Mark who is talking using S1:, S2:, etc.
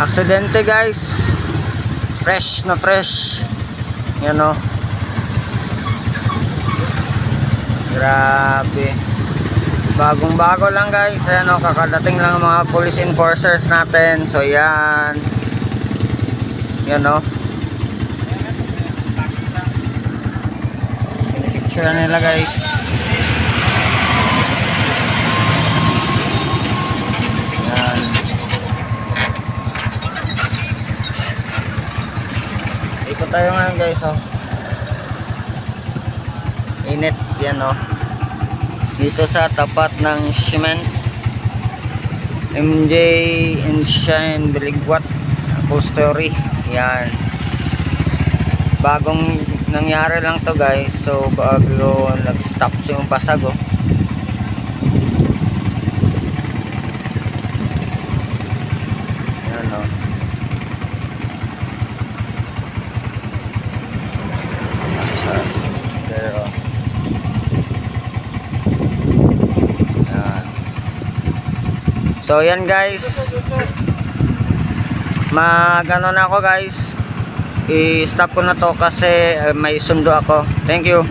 S1: Aksidente guys, fresh na fresh. Yan o, grabe, bagong bago lang guys. Ayan o, kakadating lang mga police enforcers natin. So yan, yan o, picture nila guys. Yan, ikot tayo ngayon guys o. Init yan o, dito sa tapat ng cement MJ and Shine Biligwat upholstery. Yan, bagong nangyari lang to guys. So bago nag stop yung basag o. Yan o, basag pero yan. So yan guys, magano na ako guys, i-stop ko na to kasi may sundo ako. Thank you.